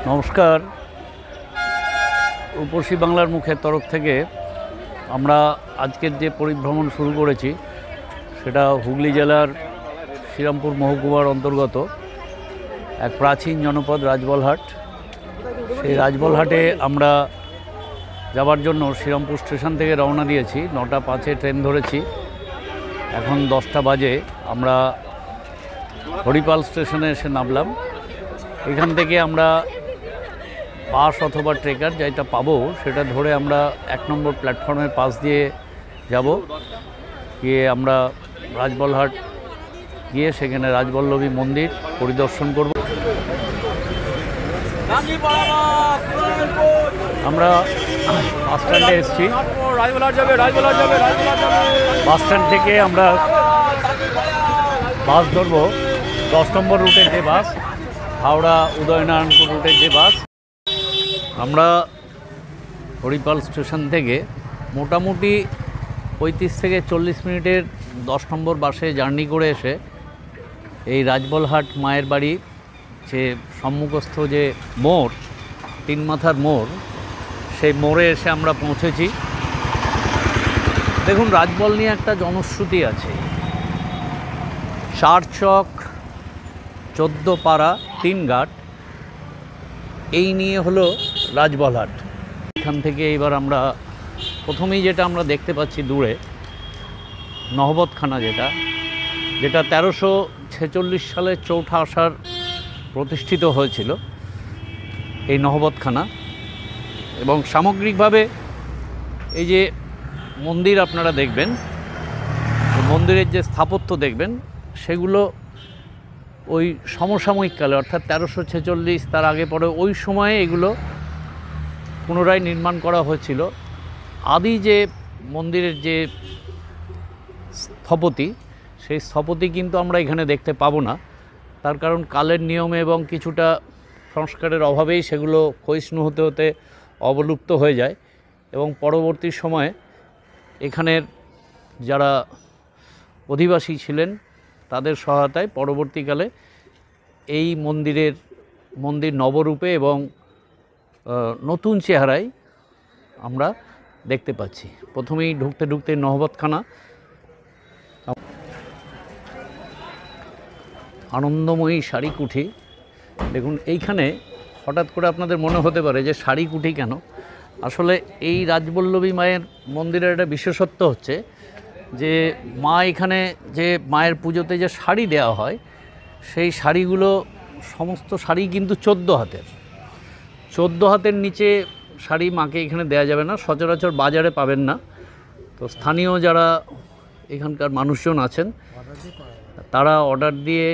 নমস্কার। রূপসী বাংলার মুখের তরফ থেকে আমরা আজকের যে পরিভ্রমণ শুরু করেছি সেটা হুগলি জেলার শ্রীরামপুর মহকুমার অন্তর্গত এক প্রাচীন জনপদ রাজবলহাট। সেই রাজবলহাটে আমরা যাওয়ার জন্য শ্রীরামপুর স্টেশন থেকে রওনা দিয়েছি। 9টা 5-এ ট্রেন ধরেছি। এখন 10টা বাজে। আমরা হরিপাল স্টেশনে এসে নামলাম। এখান থেকে আমরা বাস অথবা ট্রেকার যেটা পাবো সেটা ধরে আমরা 1 নম্বর প্ল্যাটফর্মের পাশ দিয়ে যাব, গিয়ে আমরা রাজবলহাট গিয়ে সেখানে রাজবল্লভী মন্দির পরিদর্শন করব। আমরা বাস স্ট্যান্ডে এসেছি। বাস স্ট্যান্ড থেকে আমরা বাস ধরবো 10 নম্বর রুটের যে বাস, হাওড়া উদয়নারায়ণপুর রুটের যে বাস। আমরা হরিপাল স্টেশন থেকে মোটামুটি 35 থেকে 40 মিনিটের 10 নম্বর বাসে জার্নি করে এসে এই রাজবলহাট মায়ের বাড়ি যে সম্মুখস্থ যে মোড়, 3 মাথার মোড়, সেই মোড়ে এসে আমরা পৌঁছেছি। দেখুন, রাজবল নিয়ে একটা জনশ্রুতি আছে। 4 চক 14 পাড়া 3 ঘাট, এই নিয়ে হলো রাজবলহাট। এখান থেকে এবার আমরা প্রথমেই যেটা আমরা দেখতে পাচ্ছি দূরে নহবতখানা, যেটা 1346 সালে চৌঠা আষাঢ় প্রতিষ্ঠিত হয়েছিল এই নহবতখানা। এবং সামগ্রিকভাবে এই যে মন্দির আপনারা দেখবেন, মন্দিরের যে স্থাপত্য দেখবেন, সেগুলো ওই সমসাময়িক কালে অর্থাৎ 1346, তার আগে পরে ওই সময়ে এগুলো পুনরায় নির্মাণ করা হয়েছিল। আদি যে মন্দিরের যে স্থপতি, সেই স্থপতি কিন্তু আমরা এখানে দেখতে পাবো না। তার কারণ কালের নিয়মে এবং কিছুটা সংস্কারের অভাবেই সেগুলো ক্ষয়িষ্ণু হতে হতে অবলুপ্ত হয়ে যায়। এবং পরবর্তী সময়ে এখানের যারা অধিবাসী ছিলেন তাদের সহায়তায় পরবর্তীকালে এই মন্দির নবরূপে এবং নতুন চেহারায় আমরা দেখতে পাচ্ছি। প্রথমেই ঢুকতে নহবতখানা, আনন্দময়ী শাড়ি কুঠি। দেখুন, এইখানে হঠাৎ করে আপনাদের মনে হতে পারে যে শাড়ি কুঠি কেন। আসলে এই রাজবল্লভী মায়ের মন্দিরের একটা বিশেষত্ব হচ্ছে যে মা এখানে যে মায়ের পুজোতে যে শাড়ি দেওয়া হয়, সেই শাড়িগুলো সমস্ত শাড়ি কিন্তু 14 হাতের নিচে শাড়ি মাকে এখানে দেওয়া যাবে না, সচরাচর বাজারে পাবেন না। তো স্থানীয় যারা এখানকার মানুষজন আছেন তারা অর্ডার দিয়ে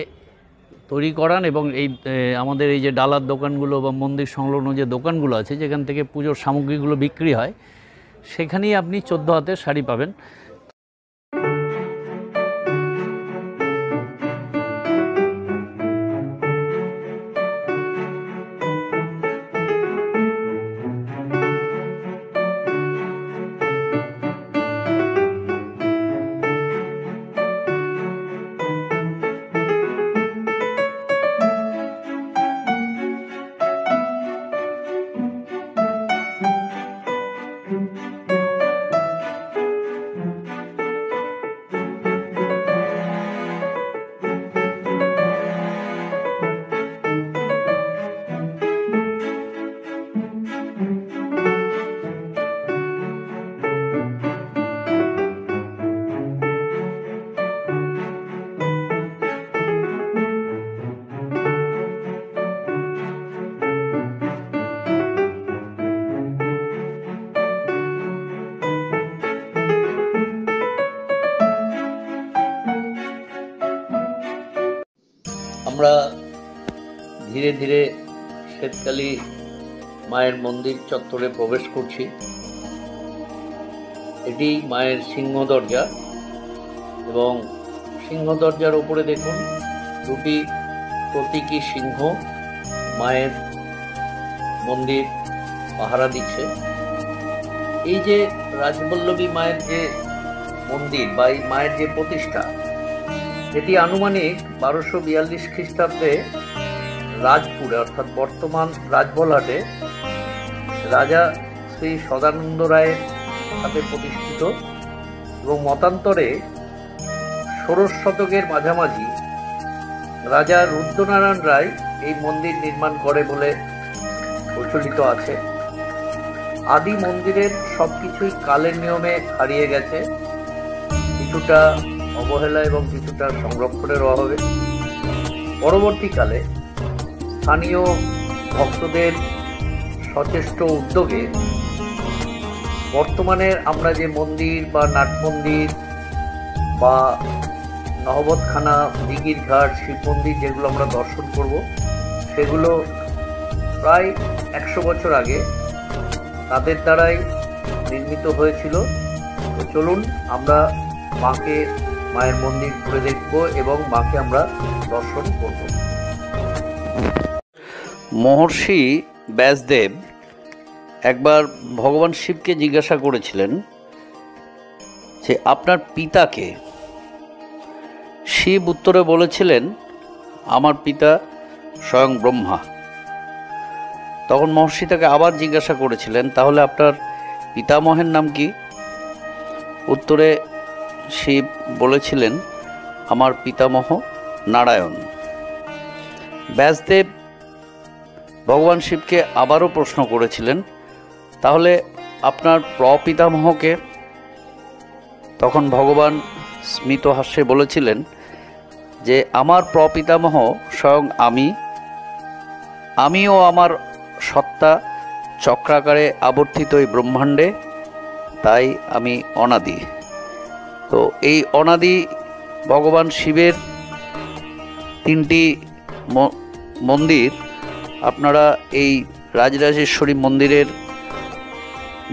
তৈরি করান এবং এই আমাদের এই যে ডালার দোকানগুলো বা মন্দির সংলগ্ন যে দোকানগুলো আছে, যেখান থেকে পুজোর সামগ্রীগুলো বিক্রি হয়, সেখানেই আপনি 14 হাতের শাড়ি পাবেন। আমরা ধীরে ধীরে শ্বেতকালী মায়ের মন্দির চত্বরে প্রবেশ করছি। এটি মায়ের সিংহ দরজা এবং সিংহ দরজার উপরে দেখুন 2টি প্রতীকী সিংহ মায়ের মন্দির পাহারা দিচ্ছে। এই যে রাজবল্লভী মায়ের যে মন্দির বা এই মায়ের যে প্রতিষ্ঠা, এটি আনুমানিক 1242 খ্রিস্টাব্দে রাজপুরে অর্থাৎ বর্তমান রাজবলহাটে রাজা শ্রী সদানন্দ রায়ের হাতে প্রতিষ্ঠিত এবং মতান্তরে ষোড়শ শতকের মাঝামাঝি রাজা রুদ্রনারায়ণ রায় এই মন্দির নির্মাণ করে বলে প্রচলিত আছে। আদি মন্দিরের সবকিছুই কালের নিয়মে হারিয়ে গেছে, কিছুটা অবহেলা এবং কিছুটা সংরক্ষণের অভাবে। পরবর্তীকালে স্থানীয় ভক্তদের সচেষ্ট উদ্যোগে বর্তমানে আমরা যে মন্দির বা নাট মন্দির বা নহবতখানা, দিঘির ঘাট, শিব মন্দির যেগুলো আমরা দর্শন করব, সেগুলো প্রায় 100 বছর আগে তাদের দ্বারাই নির্মিত হয়েছিল। তো চলুন আমরা মায়ের মন্দির ঘুরে দেখব এবং মাকে আমরা দর্শন করব। মহর্ষি ব্যাসদেব একবার ভগবান শিবকে জিজ্ঞাসা করেছিলেন যে আপনার পিতাকে। শিব উত্তরে বলেছিলেন, আমার পিতা স্বয়ং ব্রহ্মা। তখন মহর্ষি তাকে আবার জিজ্ঞাসা করেছিলেন, তাহলে আপনার পিতামহের নাম কি? উত্তরে শিব বলেছিলেন, আমার পিতামহ নারায়ণ। ব্যাসদেব ভগবান শিবকে আবারও প্রশ্ন করেছিলেন, তাহলে আপনার প্রপিতামহকে? তখন ভগবান স্মিত হাস্যে বলেছিলেন যে আমার প্রপিতামহ স্বয়ং আমিও আমার সত্তা চক্রাকারে আবর্তিত এই ব্রহ্মাণ্ডে, তাই আমি অনাদি। তো এই অনাদি ভগবান শিবের 3টি মন্দির আপনারা এই রাজরাজেশ্বরী মন্দিরের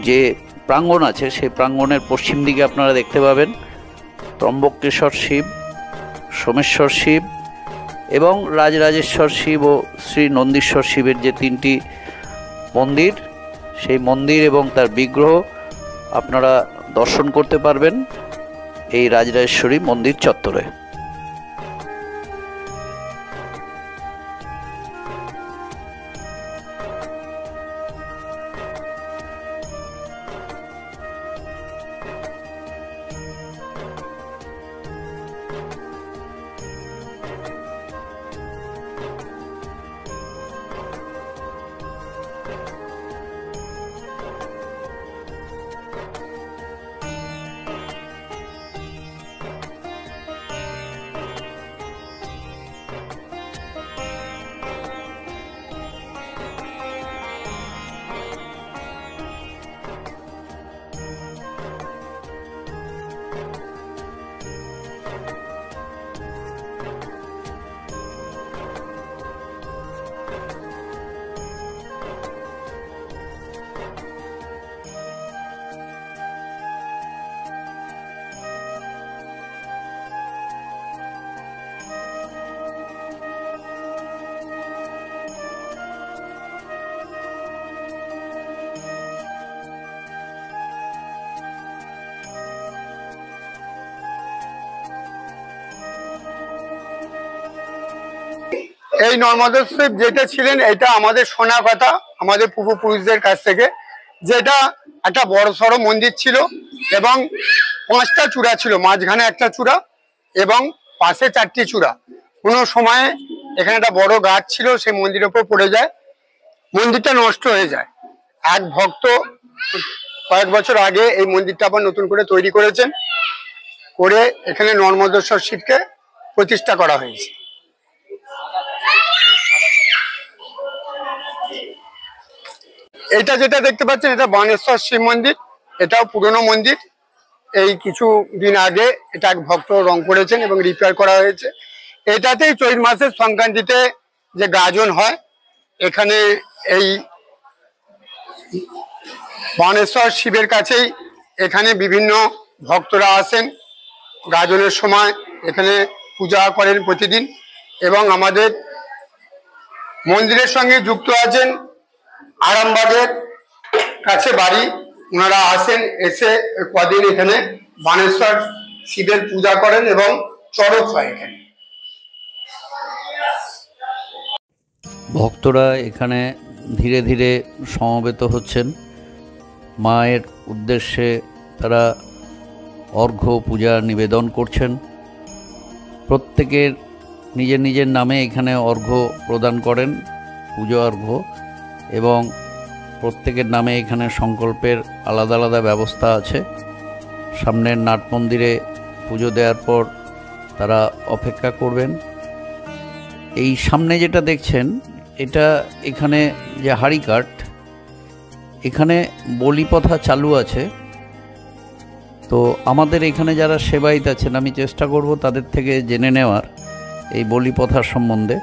যে প্রাঙ্গণ আছে সেই প্রাঙ্গণের পশ্চিম দিকে আপনারা দেখতে পাবেন ত্রম্বকেশ্বর শিব, সোমেশ্বর শিব এবং রাজরাজেশ্বর শিব ও শ্রী নন্দীশ্বর শিবের যে 3টি মন্দির, সেই মন্দির এবং তার বিগ্রহ আপনারা দর্শন করতে পারবেন এই রাজরাজেশ্বরী মন্দির চত্বরে। এই নর্মদেশ্বর যেটা ছিলেন, এটা আমাদের শোনা কথা আমাদের পূর্বপুরুষদের কাছ থেকে, যেটা একটা বড় সড়ো মন্দির ছিল এবং 5টা চূড়া ছিল, মাঝখানে একটা চূড়া এবং পাশে 4টি চূড়া। কোনো সময়ে এখানে একটা বড় গাছ ছিল, সেই মন্দিরের উপর পড়ে যায়, মন্দিরটা নষ্ট হয়ে যায়। এক ভক্ত কয়েক বছর আগে এই মন্দিরটা আবার নতুন করে তৈরি করেছেন, করে এখানে নর্মদেশ্বর শিবকে প্রতিষ্ঠা করা হয়েছে। এটা যেটা দেখতে পাচ্ছেন, এটা বানেশ্বর শিব মন্দির, এটাও পুরনো মন্দির। এই কিছু দিন আগে এটা এক ভক্ত রং করেছেন এবং রিপেয়ার করা হয়েছে। এটাতেই চৈত মাসের সংক্রান্তিতে যে গাজন হয়, এখানে এই বানেশ্বর শিবের কাছেই এখানে বিভিন্ন ভক্তরা আসেন গাজনের সময়, এখানে পূজা করেন প্রতিদিন। এবং আমাদের মন্দিরের সঙ্গে যুক্ত আছেন আরামবাগের কাছে বাড়ি, ওনারা আসেন, এসে কদিন এখানে বানেশ্বর শিবের পূজা করেন এবং চড়ক হয় এখানে। ভক্তরা এখানে ধীরে ধীরে সমবেত হচ্ছেন। মায়ের উদ্দেশ্যে তারা অর্ঘ্য পূজা নিবেদন করছেন। প্রত্যেকের নিজের নিজের নামে এখানে অর্ঘ্য প্রদান করেন, পুজো অর্ঘ্য, এবং প্রত্যেকের নামে এখানে সংকল্পের আলাদা আলাদা ব্যবস্থা আছে। সামনের নাট মন্দিরে পুজো দেওয়ার পর তারা অপেক্ষা করবেন। এই সামনে যেটা দেখছেন এটা এখানে যে হাড়িকাঠ, এখানে বলি প্রথা চালু আছে। তো আমাদের এখানে যারা সেবায়িত আছেন, আমি চেষ্টা করব তাদের থেকে জেনে নেওয়ার এই বলি প্রথার সম্বন্ধে,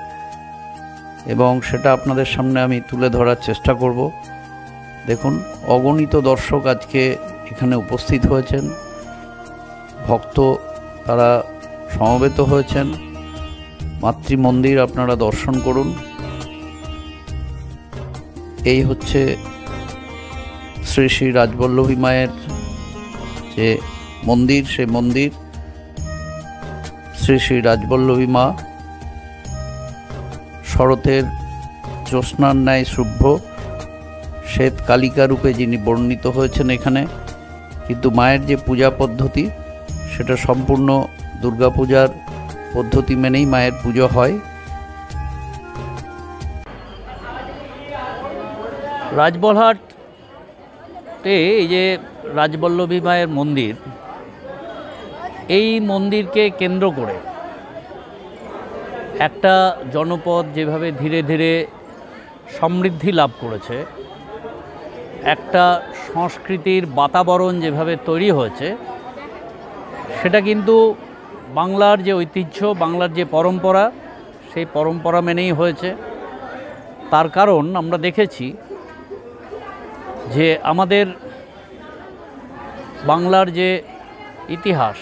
এবং সেটা আপনাদের সামনে আমি তুলে ধরার চেষ্টা করব। দেখুন, অগণিত দর্শক আজকে এখানে উপস্থিত হয়েছেন, ভক্ত তারা সমবেত হয়েছেন। মাতৃ মন্দির আপনারা দর্শন করুন। এই হচ্ছে শ্রী শ্রী রাজবল্লভী মায়ের যে মন্দির, সেই মন্দির শ্রী শ্রী রাজবল্লভী মা শরতের জ্যোৎস্নার ন্যায় শুভ্র শ্বেত কালিকা রূপে যিনি বর্ণিত হয়েছেন এখানে। কিন্তু মায়ের যে পূজা পদ্ধতি সেটা সম্পূর্ণ দুর্গাপূজার পদ্ধতি মেনেই মায়ের পুজো হয়। রাজবলহাটে এই যে রাজবল্লভী মায়ের মন্দির, এই মন্দিরকে কেন্দ্র করে একটা জনপদ যেভাবে ধীরে ধীরে সমৃদ্ধি লাভ করেছে, একটা সংস্কৃতির বাতাবরণ যেভাবে তৈরি হয়েছে, সেটা কিন্তু বাংলার যে ঐতিহ্য, বাংলার যে পরম্পরা, সেই পরম্পরা মেনেই হয়েছে। তার কারণ আমরা দেখেছি যে আমাদের বাংলার যে ইতিহাস,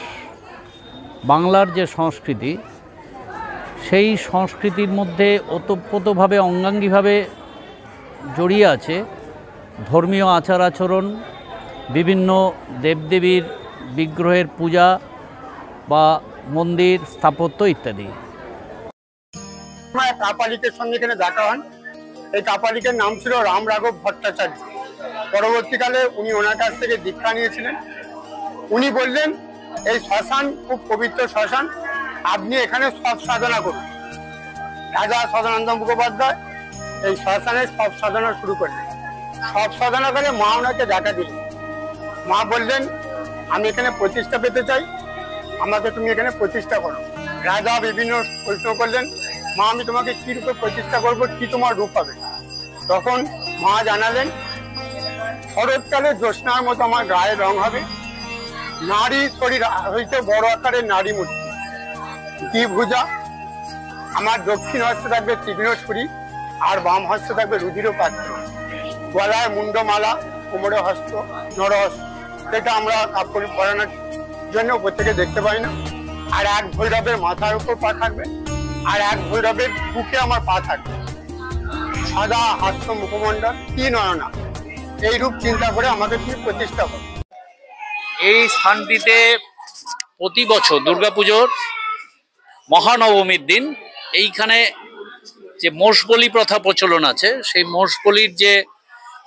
বাংলার যে সংস্কৃতি, সেই সংস্কৃতির মধ্যে ওতপ্রোতভাবে অঙ্গাঙ্গিভাবে জড়িয়ে আছে ধর্মীয় আচার আচরণ, বিভিন্ন দেবদেবীর বিগ্রহের পূজা বা মন্দির স্থাপত্য ইত্যাদি। কাপালিকের সঙ্গে এখানে দেখা হন। এই কাপালিকের নাম ছিল রাম রাঘব ভট্টাচার্য। পরবর্তীকালে উনি ওনার কাছ থেকে দীক্ষা নিয়েছিলেন। উনি বললেন, এই শ্মশান খুব পবিত্র শ্মশান, আপনি এখানে সব সাধনা করুন। রাজা সদানন্দ মুখোপাধ্যায় এই শ্মশানে সব সাধনা শুরু করলেন। সব সাধনা করে মা ওনাকে দেখা দিলেন। মা বললেন, আমি এখানে প্রতিষ্ঠা পেতে চাই, আমাকে তুমি এখানে প্রতিষ্ঠা করো। রাজা বিভিন্ন প্রশ্ন করলেন, মা আমি তোমাকে কি রূপে প্রতিষ্ঠা করবো, কি তোমার রূপ হবে? তখন মা জানালেন, শরৎকালে জ্যোৎস্নার মতো আমার গায়ে রং হবে, নারী শরীর হইতে বড় আকারের নারী মূর্তি, দ্বিভুজা, আমার দক্ষিণ হস্তে থাকবে তীক্ষ্ণ ছুরি, আর বাম হস্তে থাকবে রুধির পাত্র, গলায় মুন্ডমালা, কোমরে হস্ত নরহস্ত। সেটা আমরা কাপড় পরানোর জন্য উপর থেকে দেখতে পাই না। আর এক ভৈরবের মাথার উপর পা থাকবে, আর এক ভৈরবের বুকে আমার পা থাকবে। সাদা হাস্য মুখমণ্ডল, কি নয়না, এই রূপ চিন্তা করে আমাকে তুমি প্রতিষ্ঠা করো। এই স্থানটিতে প্রতি বছর দুর্গাপুজোর মহানবমীর দিন এইখানে যে মোষ বলি প্রথা প্রচলন আছে, সেই মোষ বলির যে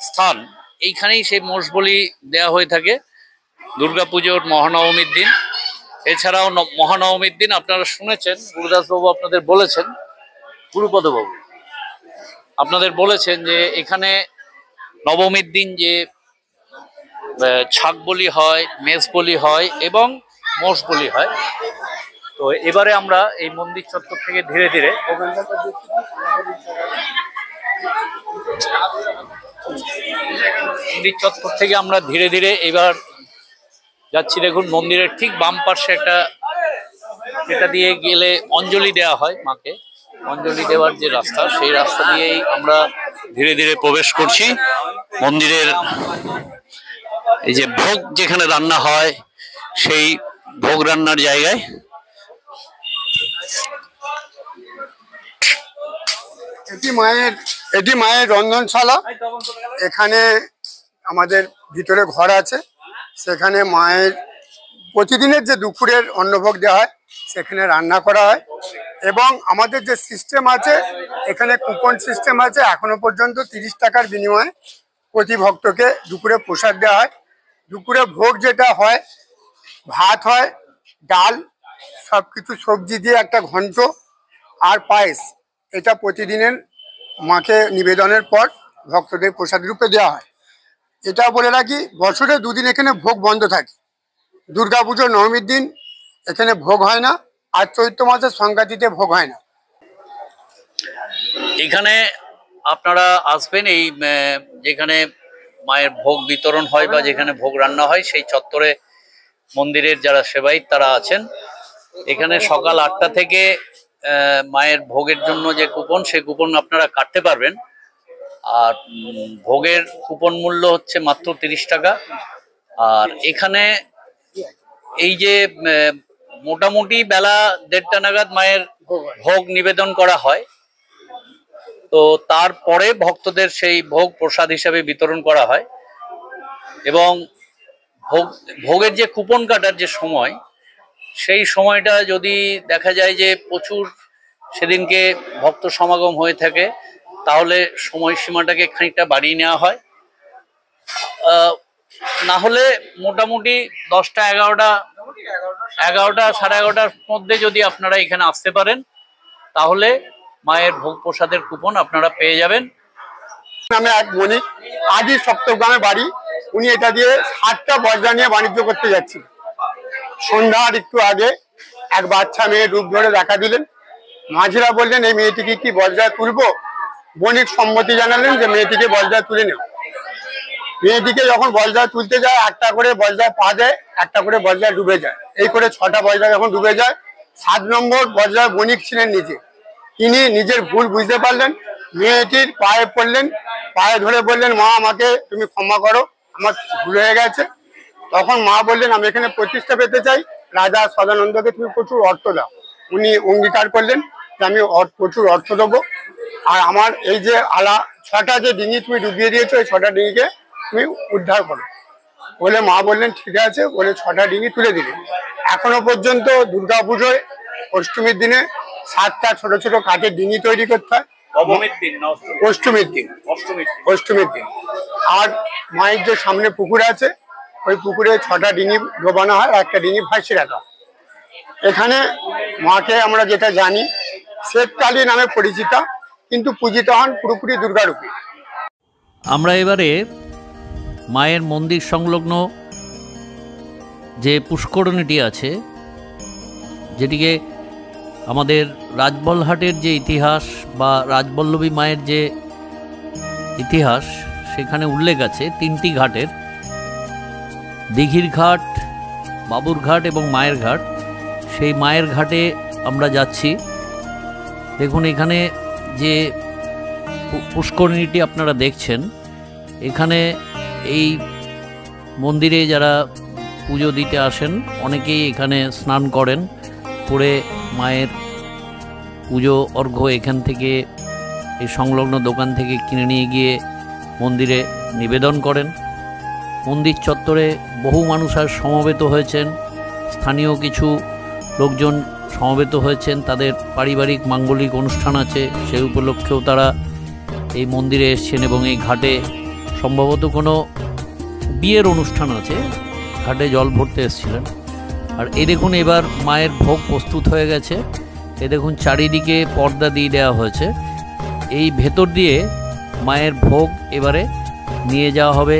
স্থান, এইখানেই সেই মোষ বলি দেওয়া হয়ে থাকে দুর্গাপুজোর মহানবমীর দিন। এছাড়াও মহানবমীর দিন আপনারা শুনেছেন, গুরুদাসবাবু আপনাদের বলেছেন, গুরুপদবাবু আপনাদের বলেছেন যে এখানে নবমীর দিন যে ছাগ বলি হয়, মেষ বলি হয় এবং মোষ বলি হয়। তো এবারে আমরা এই মন্দির চত্বর থেকে ধীরে ধীরে এবার যাচ্ছি। দেখুন, মন্দিরের ঠিক বাম পাশে একটা, এটা দিয়ে গেলে অঞ্জলি দেওয়া হয় মাকে, অঞ্জলি দেওয়ার যে রাস্তা, সেই রাস্তা দিয়েই আমরা ধীরে ধীরে প্রবেশ করছি মন্দিরের এই যে ভোগ যেখানে রান্না হয়, সেই ভোগ রান্নার জায়গায়। এটি মায়ের রন্ধনশালা। এখানে আমাদের ভিতরে ঘর আছে, সেখানে মায়ের প্রতিদিনের যে দুপুরের অন্নভোগ দেওয়া হয় সেখানে রান্না করা হয়। এবং আমাদের যে সিস্টেম আছে এখানে কুপন সিস্টেম আছে, এখনো পর্যন্ত 30 টাকার বিনিময়ে প্রতি ভক্তকে দুপুরে প্রসাদ দেওয়া হয়। দুপুরে ভোগ যেটা হয়, ভাত হয়, ডাল, সবকিছু সবজি দিয়ে একটা ঘন্ট আর পায়েস, এটা প্রতিদিনের মাকে নিবেদনের পর ভক্তদের প্রসাদ রূপে দেওয়া হয়। এটা বলে রাখি, বছরে 2 দিন এখানে ভোগ বন্ধ থাকে। দুর্গাপুজো নবমীর দিন এখানে ভোগ হয় না, আর চৈত্র মাসের সংক্রান্তিতে ভোগ হয় না। এখানে আপনারা আসবেন, এই যেখানে মায়ের ভোগ বিতরণ হয় বা যেখানে ভোগ রান্না হয় সেই চত্বরে মন্দিরের যারা সেবায়িত তারা আছেন। এখানে সকাল 8টা থেকে মায়ের ভোগের জন্য যে কুপন, সেই কুপন আপনারা কাটতে পারবেন। আর ভোগের কুপন মূল্য হচ্ছে মাত্র 30 টাকা। আর এখানে এই যে মোটামুটি বেলা 1:30টা নাগাদ মায়ের ভোগ নিবেদন করা হয়, তো তারপরে ভক্তদের সেই ভোগ প্রসাদ হিসাবে বিতরণ করা হয়। এবং ভোগের যে কুপন কাটার যে সময়, সেই সময়টা যদি দেখা যায় যে প্রচুর সেদিনকে ভক্ত সমাগম হয়ে থাকে, তাহলে সময়সীমাটাকে খানিকটা বাড়িয়ে নেওয়া হয়। না হলে মোটামুটি 10টা 11টা সাড়ে 11টার মধ্যে যদি আপনারা এখানে আসতে পারেন, তাহলে মায়ের ভোগ প্রসাদের কুপন আপনারা পেয়ে যাবেন। আমি এক বণিক, আজই সপ্তগ্রামে বাড়ি, উনি এটা দিয়ে 7টা বজরা নিয়ে বাণিজ্য করতে যাচ্ছেন। সন্ধ্যার একটু আগে এক বাচ্চা মেয়ে রূপ ধরে দেখা দিলেন। মাঝিরা বললেন, এই মেয়েটিকে কি বজরায় তুলবো? বণিক সম্মতি জানালেন যে মেয়েটিকে বজরায় তুলে নেও। মেয়েটিকে যখন বজরায় তুলতে যায়, একটা করে বজরায় পা দেয়, একটা করে বজরায় ডুবে যায়। এই করে 6টা বজরা যখন ডুবে যায়, 7 নম্বর বজরায় বণিক ছিলেন নিচে, তিনি নিজের ভুল বুঝতে পারলেন, মেয়েটির পায়ে পড়লেন, পায়ে ধরে বললেন, মা আমাকে তুমি ক্ষমা করো, আমার ভুল হয়ে গেছে। তখন মা বললেন, আমি এখানে প্রতিষ্ঠা পেতে চাই, রাজা সদানন্দকে তুমি প্রচুর অর্থ দাও। উনি অঙ্গীকার করলেন যে আমি প্রচুর অর্থ দেবো, আর আমার এই যে 6টা যে ডিঙি তুমি ডুবিয়ে দিয়েছো, এই 6টা ডিঙিকে তুমি উদ্ধার করো বলে মা বললেন ঠিক আছে, বলে 6টা ডিঙি তুলে দিলেন। এখনো পর্যন্ত দুর্গাপুজোয় অষ্টমীর দিনে 7টা ছোট ছোট কাঠের ডিঙি তৈরি করতে হয়। অষ্টমীর দিন। আর মায়ের যে সামনে পুকুর আছে, ওই পুকুরে 6টা ডিঙি ডোবানো হয়, একটা ডিঙি ভাসিয়ে রাখা। এখানে মাকে আমরা যেটা জানি শ্বেতকালী নামে পরিচিতা, কিন্তু পূজিত হন পুরোপুরি দুর্গারূপী। আমরা এবারে মায়ের মন্দির সংলগ্ন যে পুষ্করণীটি আছে, যেটিকে আমাদের রাজবলহাটের যে ইতিহাস বা রাজবল্লভী মায়ের যে ইতিহাস, সেখানে উল্লেখ আছে 3টি ঘাটের, দিঘির ঘাট, বাবুর ঘাট এবং মায়ের ঘাট। সেই মায়ের ঘাটে আমরা যাচ্ছি। দেখুন এখানে যে পুষ্করিণীটি আপনারা দেখছেন, এখানে এই মন্দিরে যারা পুজো দিতে আসেন অনেকেই এখানে স্নান করেন, করে মায়ের পুজো অর্ঘ্য এখান থেকে এই সংলগ্ন দোকান থেকে কিনে নিয়ে গিয়ে মন্দিরে নিবেদন করেন। মন্দির চত্বরে বহু মানুষ আর সমবেত হয়েছেন, স্থানীয় কিছু লোকজন সমবেত হয়েছেন, তাদের পারিবারিক মাঙ্গলিক অনুষ্ঠান আছে, সেই উপলক্ষেও তারা এই মন্দিরে এসছেন এবং এই ঘাটে সম্ভবত কোনো বিয়ের অনুষ্ঠান আছে, ঘাটে জল ভরতে এসেছিলেন। আর এই দেখুন এবার মায়ের ভোগ প্রস্তুত হয়ে গেছে। এ দেখুন চারিদিকে পর্দা দিয়ে দেওয়া হয়েছে, এই ভেতর দিয়ে মায়ের ভোগ এবারে নিয়ে যাওয়া হবে,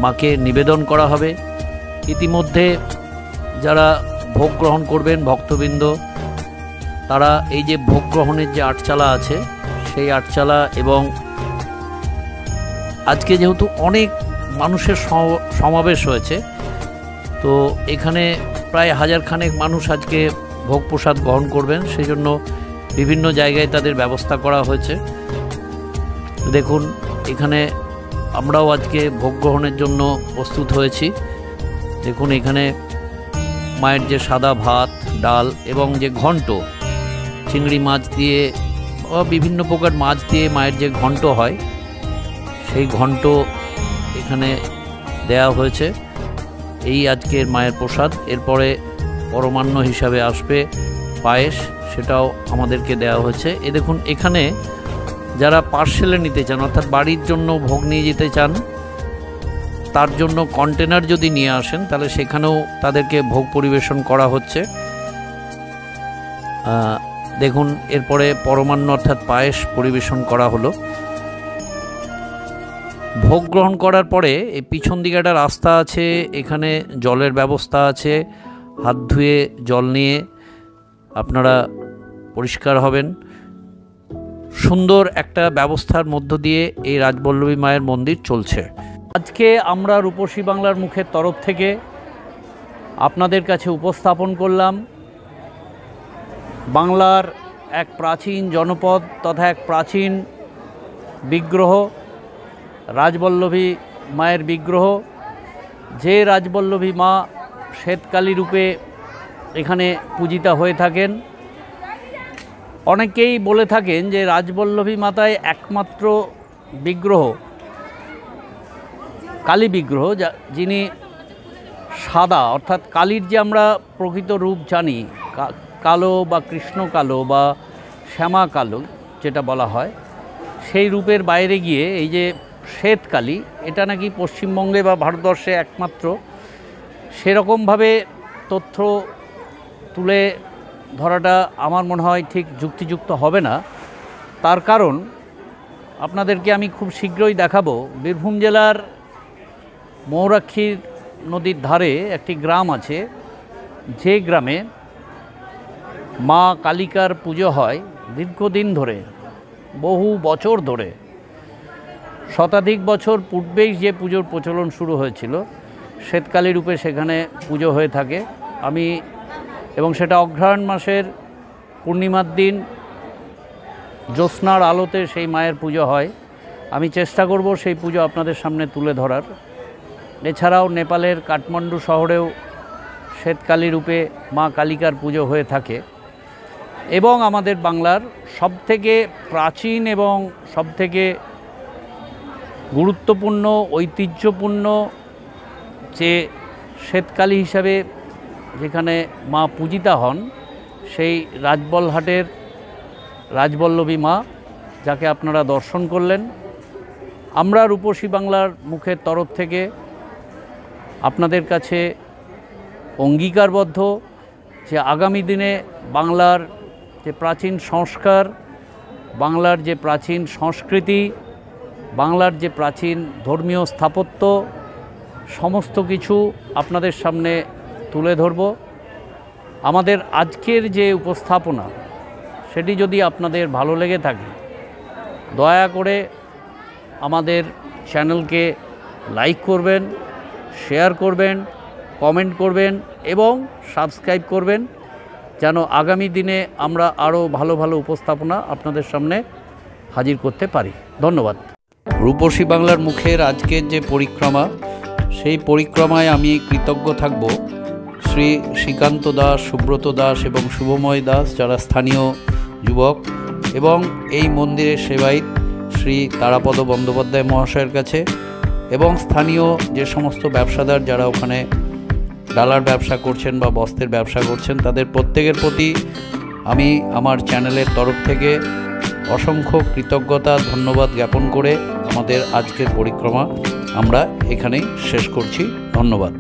মাকে নিবেদন করা হবে। ইতিমধ্যে যারা ভোগ গ্রহণ করবেন ভক্তবৃন্দ, তারা এই যে ভোগ গ্রহণের যে আটচালা আছে, সেই আটচালা, এবং আজকে যেহেতু অনেক মানুষের সমাবেশ হয়েছে, তো এখানে প্রায় 1000 খানেক মানুষ আজকে ভোগ প্রসাদ গ্রহণ করবেন, সেই জন্য বিভিন্ন জায়গায় তাদের ব্যবস্থা করা হয়েছে। দেখুন এখানে আমরাও আজকে ভোগ গ্রহণের জন্য প্রস্তুত হয়েছি। দেখুন এখানে মায়ের যে সাদা ভাত, ডাল এবং যে ঘন্ট, চিংড়ি মাছ দিয়ে বিভিন্ন প্রকার মাছ দিয়ে মায়ের যে ঘন্ট হয়, সেই ঘন্ট এখানে দেয়া হয়েছে। এই আজকের মায়ের প্রসাদ। এরপরে পরমান্ন হিসাবে আসবে পায়েস সেটাও আমাদেরকে দেওয়া হয়েছে। এ দেখুন, এখানে যারা পার্সেলে নিতে চান অর্থাৎ বাড়ির জন্য ভোগ নিয়ে যেতে চান, তার জন্য কন্টেনার যদি নিয়ে আসেন তাহলে সেখানেও তাদেরকে ভোগ পরিবেশন করা হচ্ছে। দেখুন, এরপরে পরমান্ন অর্থাৎ পায়েস পরিবেশন করা হলো। ভোগ গ্রহণ করার পরে এই পিছন দিকে একটা রাস্তা আছে, এখানে জলের ব্যবস্থা আছে। হাত ধুয়ে জল নিয়ে আপনারা পরিষ্কার হবেন। সুন্দর একটা ব্যবস্থার মধ্য দিয়ে এই রাজবল্লভী মায়ের মন্দির চলছে। আজকে আমরা রূপসী বাংলার মুখের তরফ থেকে আপনাদের কাছে উপস্থাপন করলাম বাংলার এক প্রাচীন জনপদ তথা এক প্রাচীন বিগ্রহ, রাজবল্লভী মায়ের বিগ্রহ। যে রাজবল্লভী মা শ্বেতকালী রূপে এখানে পূজিতা হয়ে থাকেন। অনেকেই বলে থাকেন যে রাজবল্লভী মাতায় একমাত্র বিগ্রহ, কালী বিগ্রহ, যিনি সাদা, অর্থাৎ কালীর যে আমরা প্রকৃত রূপ জানি, কালো বা কৃষ্ণ কালো বা শ্যামা কালো যেটা বলা হয়, সেই রূপের বাইরে গিয়ে এই যে শ্বেতকালী, এটা নাকি পশ্চিমবঙ্গে বা ভারতবর্ষে একমাত্র। সেরকমভাবে তথ্য তুলে ধরাটা আমার মনে হয় ঠিক যুক্তিযুক্ত হবে না। তার কারণ আপনাদেরকে আমি খুব শীঘ্রই দেখাবো। বীরভূম জেলার ময়ূরাক্ষী নদীর ধারে একটি গ্রাম আছে, যে গ্রামে মা কালিকার পুজো হয় দীর্ঘদিন ধরে, বহু বছর ধরে। শতাধিক বছর পূর্বেই যে পুজোর প্রচলন শুরু হয়েছিল, শ্বেতকালী রূপে সেখানে পুজো হয়ে থাকে। এবং সেটা অগ্রহায়ণ মাসের পূর্ণিমার দিন জ্যোৎস্নার আলোতে সেই মায়ের পুজো হয়। আমি চেষ্টা করব সেই পুজো আপনাদের সামনে তুলে ধরার। এছাড়াও নেপালের কাঠমান্ডু শহরেও শ্বেতকালী রূপে মা কালিকার পুজো হয়ে থাকে। এবং আমাদের বাংলার সবথেকে প্রাচীন এবং সবথেকে গুরুত্বপূর্ণ ঐতিহ্যপূর্ণ যে শ্বেতকালী হিসাবে যেখানে মা পূজিতা হন, সেই রাজবলহাটের রাজবল্লভী মা, যাকে আপনারা দর্শন করলেন। আমরা রূপসী বাংলার মুখের তরফ থেকে আপনাদের কাছে অঙ্গীকারবদ্ধ যে আগামী দিনে বাংলার যে প্রাচীন সংস্কার, বাংলার যে প্রাচীন সংস্কৃতি, বাংলার যে প্রাচীন ধর্মীয় স্থাপত্য, সমস্ত কিছু আপনাদের সামনে তুলে ধরব। আমাদের আজকের যে উপস্থাপনা, সেটি যদি আপনাদের ভালো লেগে থাকে, দয়া করে আমাদের চ্যানেলকে লাইক করবেন, শেয়ার করবেন, কমেন্ট করবেন এবং সাবস্ক্রাইব করবেন, যেন আগামী দিনে আমরা আরও ভালো ভালো উপস্থাপনা আপনাদের সামনে হাজির করতে পারি। ধন্যবাদ। রূপসী বাংলার মুখের আজকের যে পরিক্রমা, সেই পরিক্রমায় আমি কৃতজ্ঞ থাকব শ্রী শ্রীকান্ত দাস, সুব্রত দাস এবং শুভময় দাস, যারা স্থানীয় যুবক, এবং এই মন্দিরের সেবায়িত শ্রী তারাপদ বন্দ্যোপাধ্যায় মহাশয়ের কাছে, এবং স্থানীয় যে সমস্ত ব্যবসাদার যারা ওখানে ডালার ব্যবসা করছেন বা বস্ত্রের ব্যবসা করছেন, তাদের প্রত্যেকের প্রতি আমি আমার চ্যানেলের তরফ থেকে অসংখ্য কৃতজ্ঞতা, ধন্যবাদ জ্ঞাপন করে আমাদের আজকের পরিক্রমা আমরা এখানেই শেষ করছি। ধন্যবাদ।